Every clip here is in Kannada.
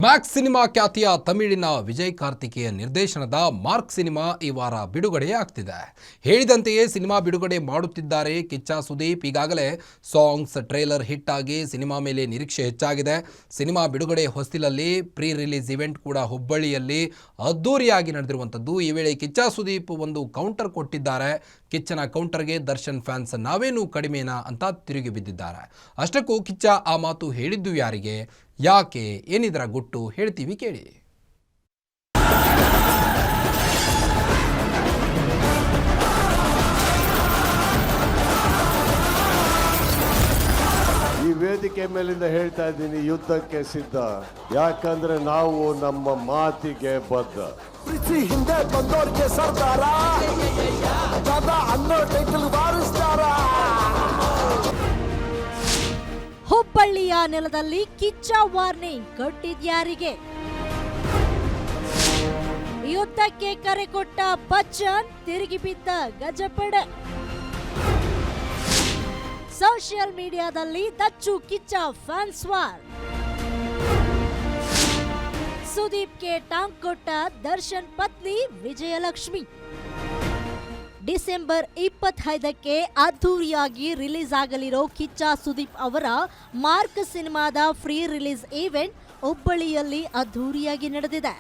ಮ್ಯಾಕ್ಸ್ ಸಿನಿಮಾ ಖ್ಯಾತಿಯ ತಮಿಳಿನ ವಿಜಯ್ ಕಾರ್ತಿಕೇಯ ನಿರ್ದೇಶನದ ಮಾರ್ಕ್ ಸಿನಿಮಾ ಈ ವಾರ ಬಿಡುಗಡೆ ಆಗ್ತಿದೆ. ಹೇಳಿದಂತೆಯೇ ಸಿನಿಮಾ ಬಿಡುಗಡೆ ಮಾಡುತ್ತಿದ್ದಾರೆ ಕಿಚ್ಚ ಸುದೀಪ್. ಈಗಾಗಲೇ ಸಾಂಗ್ಸ್ ಟ್ರೇಲರ್ ಹಿಟ್ ಆಗಿ ಸಿನಿಮಾ ಮೇಲೆ ನಿರೀಕ್ಷೆ ಹೆಚ್ಚಾಗಿದೆ. ಸಿನಿಮಾ ಬಿಡುಗಡೆ ಹೊಸ್ತಿಲಲ್ಲಿ ಪ್ರೀ ರಿಲೀಸ್ ಇವೆಂಟ್ ಕೂಡ ಹುಬ್ಬಳ್ಳಿಯಲ್ಲಿ ಅದ್ದೂರಿಯಾಗಿ ನಡೆದಿರುವಂಥದ್ದು. ಈ ವೇಳೆ ಕಿಚ್ಚ ಸುದೀಪ್ ಒಂದು ಕೌಂಟರ್ ಕೊಟ್ಟಿದ್ದಾರೆ. ಕಿಚ್ಚನ ಕೌಂಟರ್ಗೆ ದರ್ಶನ್ ಫ್ಯಾನ್ಸ್ ನಾವೇನು ಕಡಿಮೆನಾ ಅಂತ ತಿರುಗಿ ಬಿದ್ದಿದ್ದಾರೆ. ಅಷ್ಟಕ್ಕೂ ಕಿಚ್ಚ ಆ ಮಾತು ಹೇಳಿದ್ದು ಯಾರಿಗೆ, ಯಾಕೆ, ಏನಿದರ ಗುಟ್ಟು ಹೇಳ್ತೀವಿ ಕೇಳಿ. ಈ ವೇದಿಕೆ ಮೇಲಿಂದ ಹೇಳ್ತಾ ಇದ್ದೀನಿ, ಯುದ್ಧಕ್ಕೆ ಸಿದ್ಧ. ಯಾಕಂದ್ರೆ ನಾವು ನಮ್ಮ ಮಾತಿಗೆ ಬದ್ಧ. ಹಿಂದೆ ಬಂದೋರ್ಗೆ ಸರ್ದಾರ ಅನ್ನೋ ಟೈಟಲ್ ಬಾರಿಸ್ತಾರ. ಹುಬ್ಬಳ್ಳಿಯ ನೆಲದಲ್ಲಿ ಕಿಚ್ಚ ವಾರ್ನಿಂಗ್ ಕೊಟ್ಟಿದ್ಯಾರಿಗೆ? ಯುದ್ಧಕ್ಕೆ ಕರೆ ಕೊಟ್ಟ ಬಚ್ಚನ್, ತಿರುಗಿ ಬಿದ್ದ ಗಜಪಡೆ. ಸೋಷಿಯಲ್ ಮೀಡಿಯಾದಲ್ಲಿ ದಚ್ಚು ಕಿಚ್ಚ ಫ್ಯಾನ್ಸ್ ವಾರ್. ಸುದೀಪ್ಗೆ ಟಾಂಗ್ ಕೊಟ್ಟ ದರ್ಶನ್ ಪತ್ನಿ ವಿಜಯಲಕ್ಷ್ಮಿ. ಡಿಸೆಂಬರ್ 25ಕ್ಕೆ ಅದ್ದೂರಿಯಾಗಿ ರಿಲೀಸ್ ಆಗಲಿರೋ ಕಿಚ್ಚ ಸುದೀಪ್ ಅವರ ಮಾರ್ಕ್ ಸಿನಿಮಾದ ಫ್ರೀ ರಿಲೀಸ್ ಈವೆಂಟ್ ಹುಬ್ಬಳ್ಳಿಯಲ್ಲಿ ಅದ್ದೂರಿಯಾಗಿ ನಡೆದಿದೆ.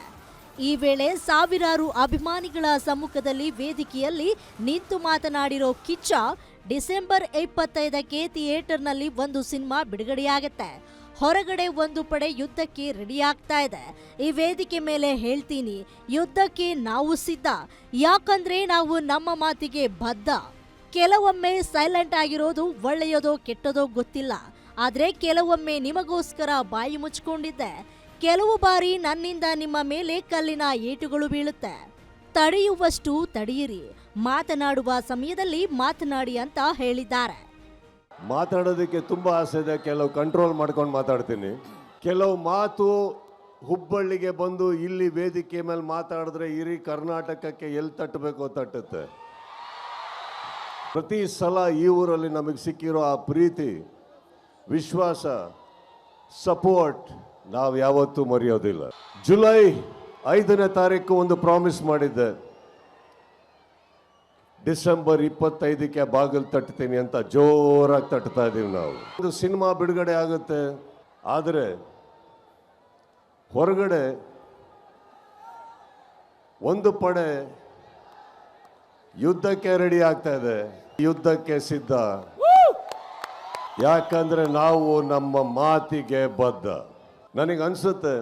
ಈ ವೇಳೆ ಸಾವಿರಾರು ಅಭಿಮಾನಿಗಳ ಸಮ್ಮುಖದಲ್ಲಿ ವೇದಿಕೆಯಲ್ಲಿ ನಿಂತು ಮಾತನಾಡಿರೋ ಕಿಚ್ಚ, ಡಿಸೆಂಬರ್ 25ಕ್ಕೆ ಥಿಯೇಟರ್ನಲ್ಲಿ ಒಂದು ಸಿನಿಮಾ ಬಿಡುಗಡೆಯಾಗುತ್ತೆ. ಹೊರಗಡೆ ಒಂದು ಪಡೆ ಯುದ್ಧಕ್ಕೆ ರೆಡಿ ಆಗ್ತಾ ಇದೆ. ಈ ವೇದಿಕೆ ಮೇಲೆ ಹೇಳ್ತೀನಿ, ಯುದ್ಧಕ್ಕೆ ನಾವು ಸಿದ್ಧ. ಯಾಕಂದ್ರೆ ನಾವು ನಮ್ಮ ಮಾತಿಗೆ ಬದ್ಧ. ಕೆಲವೊಮ್ಮೆ ಸೈಲೆಂಟ್ ಆಗಿರೋದು ಒಳ್ಳೆಯದೋ ಕೆಟ್ಟದೋ ಗೊತ್ತಿಲ್ಲ, ಆದ್ರೆ ಕೆಲವೊಮ್ಮೆ ನಿಮಗೋಸ್ಕರ ಬಾಯಿ ಮುಚ್ಕೊಂಡಿದ್ದೆ. ಕೆಲವು ಬಾರಿ ನನ್ನಿಂದ ನಿಮ್ಮ ಮೇಲೆ ಕಲ್ಲಿನ ಏಟುಗಳು ಬೀಳುತ್ತೆ. ತಡೆಯುವಷ್ಟು ತಡೆಯಿರಿ, ಮಾತನಾಡುವ ಸಮಯದಲ್ಲಿ ಮಾತನಾಡಿ ಅಂತ ಹೇಳಿದ್ದಾರೆ. ಮಾತಾಡೋದಕ್ಕೆ ತುಂಬಾ ಆಸೆ ಇದೆ, ಕೆಲವು ಕಂಟ್ರೋಲ್ ಮಾಡ್ಕೊಂಡು ಮಾತಾಡ್ತೀನಿ. ಕೆಲವು ಮಾತು ಹುಬ್ಬಳ್ಳಿಗೆ ಬಂದು ಇಲ್ಲಿ ವೇದಿಕೆ ಮೇಲೆ ಮಾತಾಡಿದ್ರೆ ಇಡೀ ಕರ್ನಾಟಕಕ್ಕೆ ಎಲ್ಲಿ ತಟ್ಟಬೇಕೋ ತಟ್ಟುತ್ತೆ. ಪ್ರತಿ ಸಲ ಈ ಊರಲ್ಲಿ ನಮಗೆ ಸಿಕ್ಕಿರೋ ಆ ಪ್ರೀತಿ, ವಿಶ್ವಾಸ, ಸಪೋರ್ಟ್ ನಾವು ಯಾವತ್ತೂ ಮರೆಯೋದಿಲ್ಲ. ಜುಲೈ 5ನೇ ತಾರೀಕು ಒಂದು ಪ್ರಾಮಿಸ್ ಮಾಡಿದ್ದೆ, ಡಿಸೆಂಬರ್ 25ಕ್ಕೆ ಬಾಗಿಲು ತಟ್ತೀನಿ ಅಂತ ಜೋರಾಗಿ ತಟ್ತಾ ಇದ್ದೀವಿ ನಾವು. ಒಂದು ಸಿನಿಮಾ ಬಿಡುಗಡೆ ಆಗುತ್ತೆ, ಆದರೆ ಹೊರಗಡೆ ಒಂದು ಪಡೆ ಯುದ್ಧಕ್ಕೆ ರೆಡಿ ಆಗ್ತಾ ಇದೆ. ಯುದ್ಧಕ್ಕೆ ಸಿದ್ಧ. ಯಾಕಂದ್ರೆ ನಾವು ನಮ್ಮ ಮಾತಿಗೆ ಬದ್ಧ. ನನಗನ್ಸುತ್ತೆ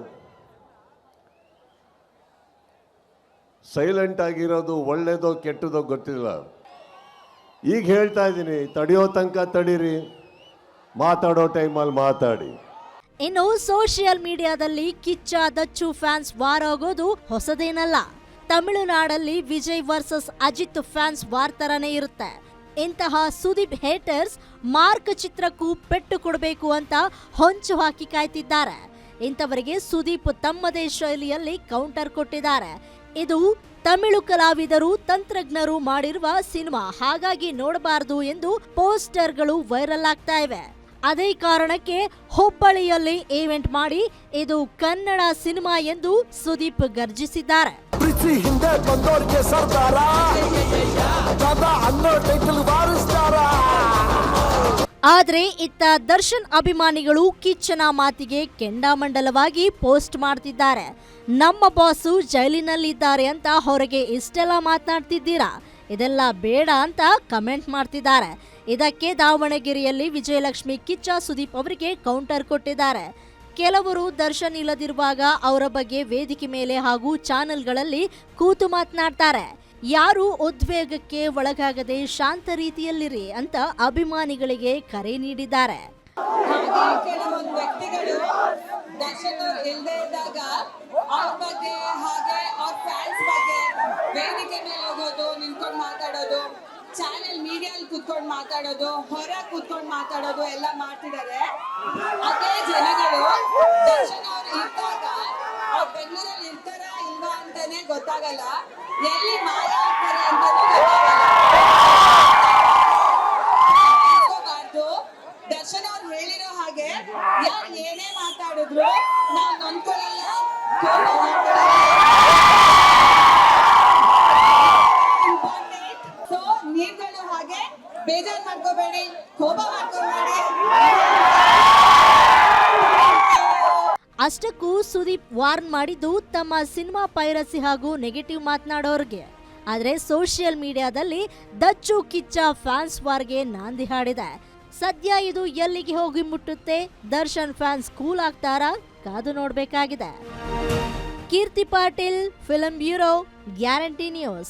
ಸೈಲೆಂಟ್ ಆಗಿರೋದು ಒಳ್ಳೇದೋ ಕೆಟ್ಟದೋ ಗೊತ್ತಿಲ್ಲ. ಈಗ ಹೇಳ್ತಾ ಇದ್ದೀನಿ, ತಡೆಯೋ ತನಕ ತಡೀರಿ, ಮಾತಾಡೋ ಟೈಮಲ್ಲಿ ಮಾತಾಡಿ. ಇನ್ನು ಸೋಷಿಯಲ್ ಮೀಡಿಯಾದಲ್ಲಿ ಕಿಚ್ಚ ದಚ್ಚು ಫ್ಯಾನ್ಸ್ ವಾರ್ ಆಗೋದು ಹೊಸದೇನಲ್ಲ. ತಮಿಳುನಾಡಲ್ಲಿ Vijay versus Ajith fans war ತರನೇ ಇರುತ್ತೆ. ಇಂತಹ ಸುದೀಪ್ ಹೇಟರ್ಸ್ ಮಾರ್ಕ್ ಚಿತ್ರಕ್ಕೂ ಪೆಟ್ಟು ಕೊಡಬೇಕು ಅಂತ ಹೊಂಚು ಹಾಕಿ ಕಾಯ್ತಿದ್ದಾರೆ. ಇಂಥವರಿಗೆ ಸುದೀಪ್ ತಮ್ಮದೇ ಶೈಲಿಯಲ್ಲಿ ಕೌಂಟರ್ ಕೊಟ್ಟಿದ್ದಾರೆ. ಇದು ತಮಿಳು ಕಲಾವಿದರು, ತಂತ್ರಜ್ಞರು ಮಾಡಿರುವ ಸಿನಿಮಾ, ಹಾಗಾಗಿ ನೋಡಬಾರದು ಎಂದು ಪೋಸ್ಟರ್ಗಳು ವೈರಲ್ ಆಗ್ತಾ ಇವೆ. ಅದೇ ಕಾರಣಕ್ಕೆ ಹುಬ್ಬಳ್ಳಿಯಲ್ಲಿ ಈವೆಂಟ್ ಮಾಡಿ ಇದು ಕನ್ನಡ ಸಿನಿಮಾ ಎಂದು ಸುದೀಪ್ ಗರ್ಜಿಸಿದ್ದಾರೆ. ಹಿಂದೆ ಬಂದೋರ್ಗೆ ಸರ್ದಾರ ಅನ್ನೋ ಟೈಟಲ್ ಬಾರಿಸ್ತಾರ. ಆದ್ರೆ ಇತ್ತ ದರ್ಶನ್ ಅಭಿಮಾನಿಗಳು ಕಿಚ್ಚನ ಮಾತಿಗೆ ಕೆಂಡಾಮಂಡಲವಾಗಿ ಪೋಸ್ಟ್ ಮಾಡ್ತಿದ್ದಾರೆ. ನಮ್ಮ ಬಾಸು ಜೈಲಿನಲ್ಲಿದ್ದಾರೆ ಅಂತ ಹೊರಗೆ ಇಷ್ಟೆಲ್ಲ ಮಾತನಾಡ್ತಿದ್ದೀರಾ, ಇದೆಲ್ಲ ಬೇಡ ಅಂತ ಕಮೆಂಟ್ ಮಾಡ್ತಿದ್ದಾರೆ. ಇದಕ್ಕೆ ದಾವಣಗೆರೆಯಲ್ಲಿ ವಿಜಯಲಕ್ಷ್ಮಿ ಕಿಚ್ಚ ಸುದೀಪ್ ಅವರಿಗೆ ಕೌಂಟರ್ ಕೊಟ್ಟಿದ್ದಾರೆ. ಕೆಲವರು ದರ್ಶನ್ ಇಲ್ಲದಿರುವಾಗ ಅವರ ಬಗ್ಗೆ ವೇದಿಕೆ ಮೇಲೆ ಹಾಗೂ ಚಾನೆಲ್ಗಳಲ್ಲಿ ಕೂತು ಮಾತನಾಡ್ತಾರೆ. ಯಾರು ಉದ್ವೇಗಕ್ಕೆ ಒಳಗಾಗದೆ ಶಾಂತ ರೀತಿಯಲ್ಲಿರಿ ಅಂತ ಅಭಿಮಾನಿಗಳಿಗೆ ಕರೆ ನೀಡಿದ್ದಾರೆ. ಕೆಲವೊಂದು ವ್ಯಕ್ತಿಗಳು ದರ್ಶನ್ ಇಲ್ಲದೆ ಇದ್ದಾಗ ಅವ್ರ ಬಗ್ಗೆ ಹಾಗೆ ಅವ್ರ ಫ್ಯಾನ್ಸ್ ಬಗ್ಗೆ ವೇದಿಕೆ ಮೇಲೆ ಹೋಗೋದು, ನಿಂತ್ಕೊಂಡು ಮಾತಾಡೋದು, ಚಾನೆಲ್ ಮೀಡಿಯಲ್ಲಿ ಕೂತ್ಕೊಂಡು ಮಾತಾಡೋದು, ಹೊರ ಕೂತ್ಕೊಂಡು ಮಾತಾಡೋದು ಎಲ್ಲ ಮಾಡ್ತಿದ್ದಾರೆ. ಅದೇ ಜನಗಳು ದರ್ಶನ್ ಅವ್ರು ಇದ್ದಾಗ ಅವ್ರು ಬೆಂಗಳೂರಲ್ಲಿ ಇರ್ತಾರ ಇಲ್ವಾ ಅಂತಾನೆ ಗೊತ್ತಾಗಲ್ಲ, ಎಲ್ಲಿ ಮಾಯ ಆಗ್ತಾರೆ ಅಂತಾನೂ ಗೊತ್ತಾಗಲ್ಲ. ದರ್ಶನ್ ಅವ್ರು ಹೇಳಿರೋ ಹಾಗೆ ಯಾರು ಏನೇ ಮಾತಾಡಿದ್ರು ನಾವು ನೊಂದ್ಕೊಳ್ಳಲ್ಲ ಸೊ ನೀವುಗಳು ಹಾಗೆ ಬೇಜಾರ್ ಮಾಡ್ಕೋಬೇಡಿ, ಕೋಪ ಮಾಡ್ಕೋಬೇಡಿ. ಅಷ್ಟಕ್ಕೂ ಸುದೀಪ್ ವಾರ್ನ್ ಮಾಡಿದ್ದು ತಮ್ಮ ಸಿನಿಮಾ ಪೈರಸಿ ಹಾಗೂ ನೆಗೆಟಿವ್ ಮಾತನಾಡೋರಿಗೆ. ಆದರೆ ಸೋಷಿಯಲ್ ಮೀಡಿಯಾದಲ್ಲಿ ದಚ್ಚು ಕಿಚ್ಚ ಫ್ಯಾನ್ಸ್ ವಾರ್ಗೆ ನಾಂದಿ ಹಾಡಿದೆ. ಸದ್ಯ ಇದು ಎಲ್ಲಿಗೆ ಹೋಗಿ ಮುಟ್ಟುತ್ತೆ? ದರ್ಶನ್ ಫ್ಯಾನ್ಸ್ ಕೂಲ್ ಆಗ್ತಾರಾ? ಕಾದು ನೋಡಬೇಕಾಗಿದೆ. Keerthi Patil, film bureau, guarantee news.